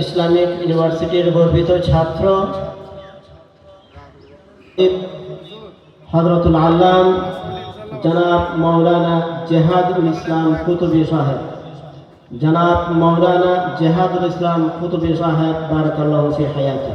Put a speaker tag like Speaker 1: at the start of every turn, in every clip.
Speaker 1: Islamic ইউনিভার্সিটির গর্বিত ছাত্র হযরতুল আল্লাম জনাব মাওলানা জেহাদুল ইসলাম কুতুবী সাহেব, জনাব মাওলানা জেহাদুল ইসলাম কুতুবী সাহেব বারাকাল্লাহু ফি হায়াতি।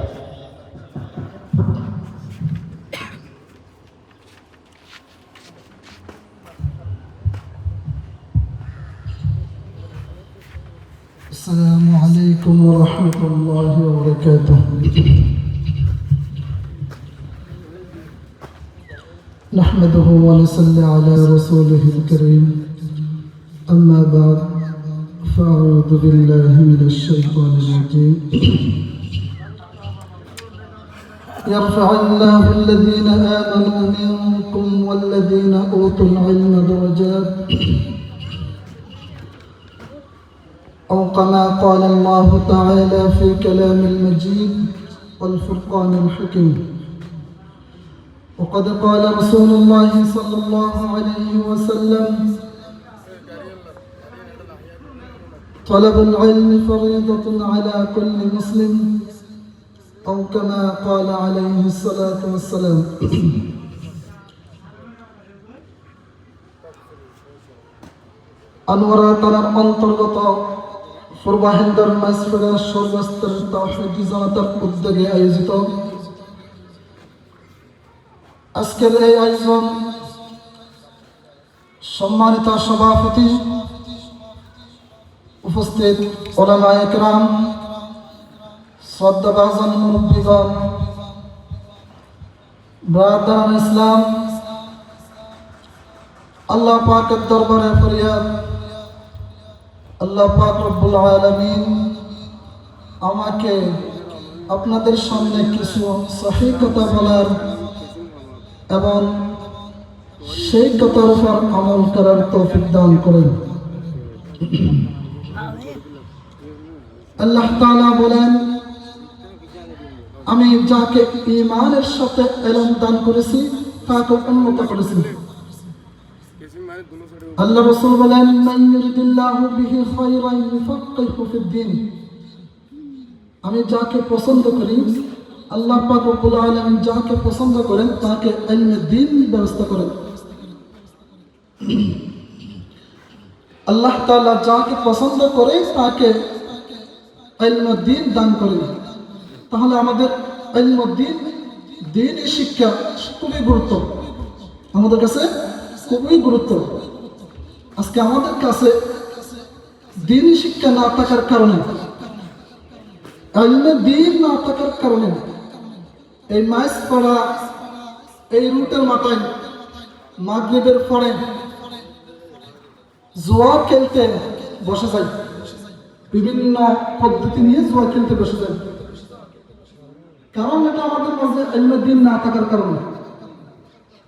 Speaker 2: السلام عليكم ورحمة الله وبركاته. نحمده ونصلي على رسوله الكريم. أما بعد فأعوذ بالله من الشيطان الرجيم. يرفع الله الذين آمنوا منكم والذين أوتوا العلم درجات أو كما قال الله تعالى في كلام المجيد والفرقان الحكيم. وقد قال رسول الله صلى الله عليه وسلم: طلب العلم فريضة على كل مسلم، أو كما قال عليه الصلاة والسلام. আনোয়ারা থানার অন্তর্গত পূর্বাহিন্দর মাইসফেরা সর্বস্তরের তাওহীদি জামাতের উদ্যোগে আয়োজিত আজকের এই আয়োজন সম্মানিত সভাপতি, উপস্থিত উলামায়ে কেরাম, শ্রদ্ধাভাজন মুরব্বিগণ, ব্রাদারান ইসলাম, আল্লাহ পাকের দরবারে ফরিয়াদ, আল্লাহ পাক রব্বুল আলামিন আমাকে আপনাদের সামনে কিছু সহিহ কথা বলার এবং সেই কথার উপর আমল করার তৌফিক দান করেন। আল্লাহ তাআলা বলেন, আমি যাকে ঈমানের সাথে ইলম দান করেছি তাকে উন্নত করেছি। আল্লাহ রাসূল বলেন, মান ইউরিদিল্লাহু বিহি খায়রান ইউফাক্কিহু ফিদ্দীন। আমি যাকে পছন্দ করি, আল্লাহ পাক রব্বুল আলামিন যাকে পছন্দ করেন তাকে ইলমে দ্বীন ব্যবস্থা করেন। আল্লাহ তাআলা যাকে পছন্দ করে তাকে ইলমে দ্বীন দান করেন। তাহলে আমাদের ইলমে দ্বীন, দ্বীনি শিক্ষা খুবই গুরুত্ব, আমাদের কাছে খুবই গুরুত্ব। আজকে আমাদের কাছে দ্বীনি শিক্ষা না থাকার কারণে, ইলমে দ্বীন না থাকার কারণে এই মাইসপাড়া, এই রুটের মাথায় মাগরিবের পরে জুয়া খেলতে বসে যায়, বিভিন্ন পদ্ধতি নিয়ে জুয়া খেলতে বসে যায়। কারণ এটা আমাদের মাঝে ইলমে দ্বীন না থাকার কারণে।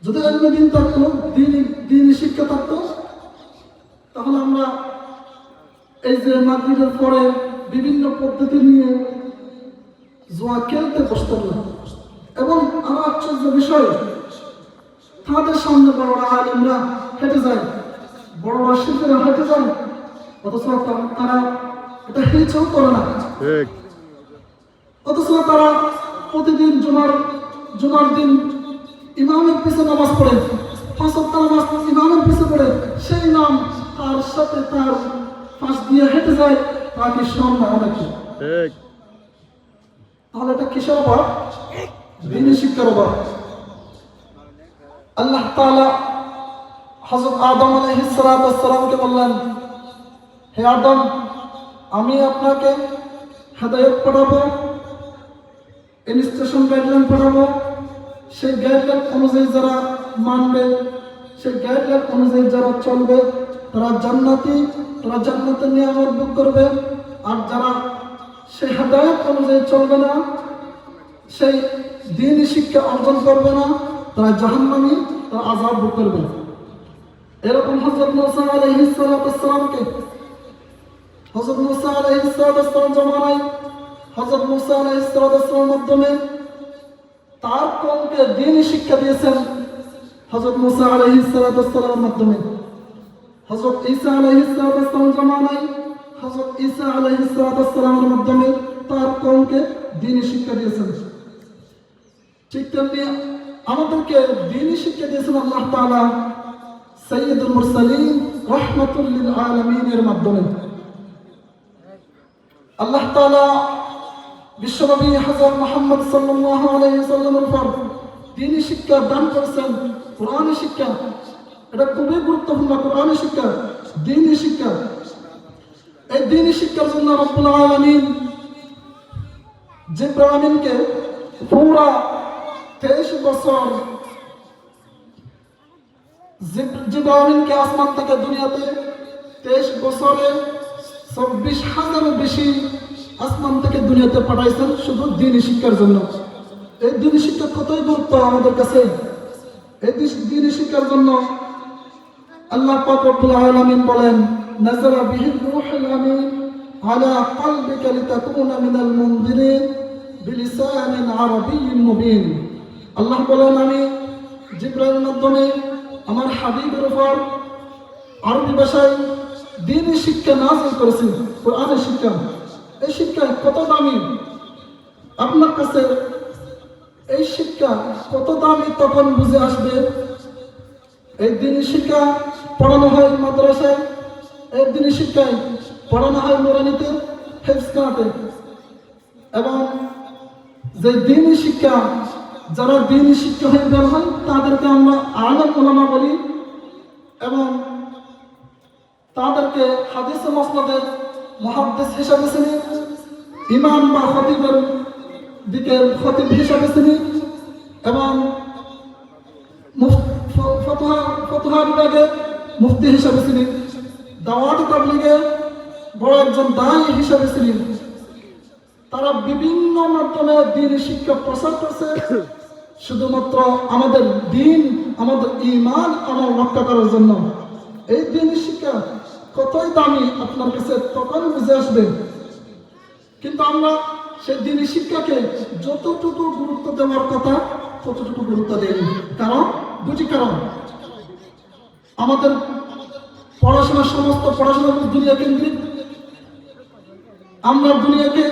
Speaker 2: যদি ইলমে দ্বীন থাকতো, দ্বীনি শিক্ষা থাকতো, তাহলে আমরা এই যে মাগরিবের পরে বিভিন্ন পদ্ধতি নিয়ে জুয়া খেলতে বসতাম না। এবং আমার আশ্চর্য বিষয়, তাদের সামনে বড়রা আলেমরা হেঁটে যায়, বড়রা শিল্পীরা হেঁটে যায়, অথচ তারা এটা হিচও করে না। অথচ তারা প্রতিদিন জুমার দিন ইমামের পিছনে নামাজ পড়ে, 5 ওয়াক্ত নামাজ ইমামের পিছনে পড়ে, সেই নাম তার সাথে তার পাশ দিয়ে হেঁটে যায়, তাকে সামনে অনেক। তাহলে এটা কিসের অভাব? দ্বীনি শিক্ষার অভাব। আল্লাহ তাআলা হযরত আদম আলাইহিস সালামকে বললেন, হে আদম, আমি আপনাকে হেদায়েত পড়াবো, ইনস্ট্রাকশন গাইডলাইন পড়াবো। সেই গাইডলাইন অনুযায়ী যারা মানবে, সেই গাইডলাইন অনুযায়ী যারা চলবে, তারা জান্নাতি, তারা জান্নাতের নিয়ামত ভোগ করবে। আর যারা সেই হেদায়েত অনুযায়ী চলবে না, সেই দ্বীনি শিক্ষা অর্জন করবে না, তারা জাহান্নামী, তারা আযাব ভোগ করবে। এরকম হযরত মুসা আলাইহিস সালামকে, হযরত মুসা আলাইহিস সালাম জামানায় হযরত মুসা আলাইহিস সালামের মাধ্যমে তার কওমকে দ্বীনি শিক্ষা দিয়েছেন হযরত মুসা আলাইহিস সালামের মাধ্যমে। হযরত ঈসা আলাইহিস সালাম জামানায় হযরত ঈসা আলাইহিস সালামের মাধ্যমে ইসলামকে দ্বীনি শিক্ষা দিয়েছেন। ঠিক তেমনি আমাদেরকে দ্বীনি শিক্ষা দিয়েছেন আল্লাহ তাআলা সাইয়্যিদুল মুরসালিন রাহমাতুল লিল আলামিনের মাধ্যমে। আল্লাহ তাআলা বিশ্বনবী হযরত মুহাম্মদ সাল্লাল্লাহু আলাইহি ওয়াসাল্লামের উপর দ্বীনি শিক্ষা দান করেছেন। কোরআনী শিক্ষা, এটা খুবই গুরুত্বপূর্ণ। কোরআনী শিক্ষা, দ্বীনি শিক্ষা, এই দ্বীনি শিক্ষার জন্য রব্বুল আলামিন জিবরাইল আমিনকে পুরা 23 বছর জিবরাইল আমিনকে আসমান থেকে দুনিয়াতে 23 বছরে 24,000 বেশি আসমান থেকে দুনিয়াতে পাঠাইছেন শুধু দ্বীনি শিক্ষার জন্য। এই দ্বীনি শিক্ষা কতই গুরুত্ব আমাদের কাছে। এই দ্বীনি শিক্ষার জন্য আল্লাহ পাক রব্বুল আলামিন বলেন, নাযালা বিহির রূহুল আমিন আলা কলবিকা লিতাকুনা মিনাল মুনযিরিন বিলিসানিন আরাবিয়্যিন মুবিন। আল্লাহ বলেন, আমি জিবরাইলের মাধ্যমে আমার হাবিবের উপর আরবি ভাষায় দ্বীনি শিক্ষা নাযিল করেছি, কোরআনের শিক্ষা। এই শিক্ষা কত দামি আপনার কাছে, এই শিক্ষা কত দামি তখন বুঝে আসবে। এই দ্বীনি শিক্ষা পড়ানো হয় মাদ্রাসায়, এই দ্বীনি শিক্ষায় পড়ানো হয় নুরানিতে, হেফজখানাতে। এবং যে দ্বীনি শিক্ষা, যারা দ্বীনি শিক্ষা হয়ে বের হয় তাদেরকে আমরা আলেম উলামা বলি এবং তাদেরকে হাদিসে মাসনাদের মুহাদ্দিস হিসাবে চিনি, ইমাম বা খতিবের দিকে খতিব হিসাবে চিনি এবং ফতোয়া বিভাগে মুফতি হিসাবে চিনি, দাওয়াত তাবলীগে বড় একজন দায়ী হিসাবে চিনি। তারা বিভিন্ন মাধ্যমে দ্বীনি শিক্ষা প্রচার করছে শুধুমাত্র আমাদের দ্বীন, আমাদের ঈমান আমল রক্ষা করার জন্য। এই দ্বীনি শিক্ষা কতই দামি আপনার কাছে তখন বুঝে আসবে। কিন্তু আমরা সেই দ্বীনি শিক্ষাকে যতটুকু গুরুত্ব দেওয়ার কথা ততটুকু গুরুত্ব দেয়নি। কারণ দুটি কারণ, আমাদের পড়াশোনা, সমস্ত পড়াশোনা দুনিয়া কেন্দ্রিক। আমরা দুনিয়াকে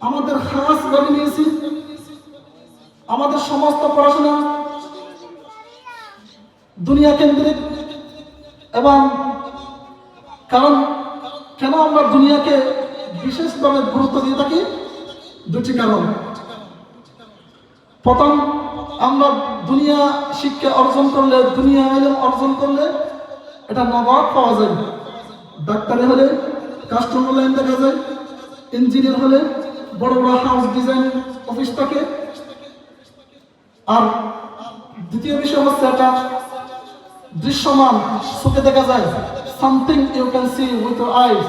Speaker 2: আমাদের খাস ভাবে নিয়েছি, আমাদের সমস্ত পড়াশোনা দুনিয়া কেন্দ্রিক। এবং কারণ কেন আমরা দুনিয়াকে বিশেষভাবে গুরুত্ব দিয়ে থাকি, দুটি কারণ। প্রথম, আমরা দুনিয়া শিক্ষা অর্জন করলে, দুনিয়া ইলম অর্জন করলে এটা নগদ পাওয়া যায়। ডাক্তারি হলে কাস্টমার লাইন দেখা যায়, ইঞ্জিনিয়ার হলে বড় বড় হাউস ডিজাইন অফিস থাকে। আর দ্বিতীয় বিষয় হচ্ছে এটা দৃশ্যমান, চোখে দেখা যায়, something you can see with your eyes.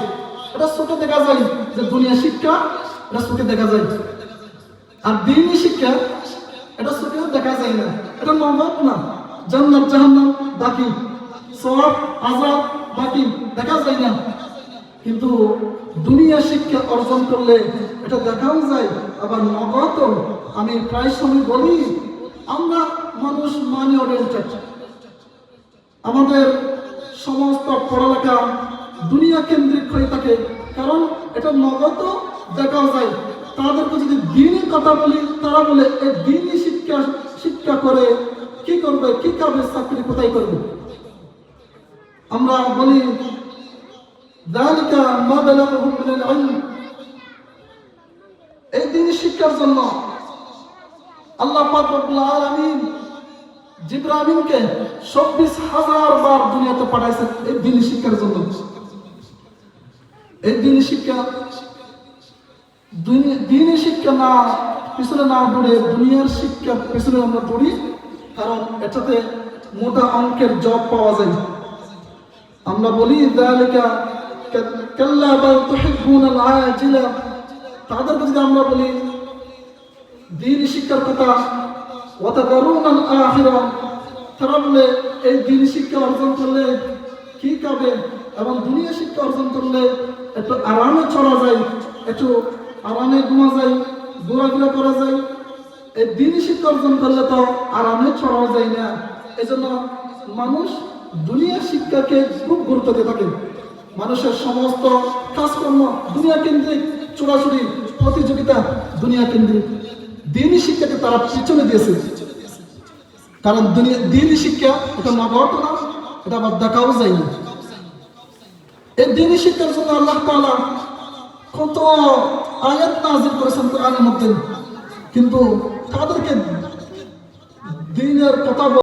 Speaker 2: এটা চোখে দেখা যায় যে দুনিয়া শিক্ষা, এটা চোখে দেখা যায়। আর দ্বীনি শিক্ষা এটা চোখেও দেখা যায় না, এটা নগদ না। জান্নাত জাহান্নাম বাকি, সওয়াব আযাব বাকি, দেখা যায় না। কিন্তু দুনিয়া শিক্ষা অর্জন করলে এটা দেখাও যায়, আবার নগদ। আমি প্রায় সময় বলি, আমরা মানুষ মানি ওরিয়েন্টেড, আমাদের সমস্ত পড়ালেখা দুনিয়া কেন্দ্রিক হয়ে থাকে। কারণ এটা নগদ দেখাও যায়। তাদেরকে যদি দ্বীনি কথা বলি, তারা বলে এই দ্বীনি শিক্ষা করে কি করবে, কি কাজে, চাকরি কোথায় করবে। আমরা বলি যালিকা মা বালাগুহুম মিনাল ইলম। এই দ্বীনি শিক্ষার জন্য আল্লাহ পাক রব্বুল আলামিন জিবরাইল আমিনকে 24,000 বার দুনিয়াতে পাঠাইছেন এই দ্বীনি শিক্ষার জন্য। এই দ্বীনি শিক্ষা, দ্বীনি শিক্ষা না পিছনে না দৌড়ে দুনিয়ার শিক্ষার পিছনে আমরা দৌড়ি, কারণ এটাতে মোটা অঙ্কের জব পাওয়া যায়। আমরা বলি যালিকা কাল্লা বাল তুহিব্বুনাল আজিলা। তাদেরকে যদি আমরা বলি দ্বীনি শিক্ষার কথা, ওয়া তাযারুনাল আখিরা, তারা বলে এই দ্বীনি শিক্ষা অর্জন করলে কি কাবে, এবং দুনিয়া শিক্ষা অর্জন করলে একটু আরামে চলা যায়, একটু আরামে ঘুমা যায়, ঘোরাফেরা করা যায়। এই দ্বীনি শিক্ষা অর্জন করলে তো আরামে চলা যায় না। এই জন্য মানুষ দুনিয়া শিক্ষাকে খুব গুরুত্ব দিয়ে থাকে। মানুষের সমস্ত কাজকর্ম দুনিয়া কেন্দ্রিক, চোরাচুরি, প্রতিযোগিতা দুনিয়া কেন্দ্রিক। দিনই শিক্ষাকে তারা পিছনে দিয়েছে, কারণ দিনই শিক্ষা এটা নগদ না, এটা আবার দেখাও যায় না। এই দিনই শিক্ষার জন্য আল্লাহ তাআলা কত আয়াত নাযিল করেছেন কোরআনের মধ্যে, কিন্তু তাদেরকে দিনের কথা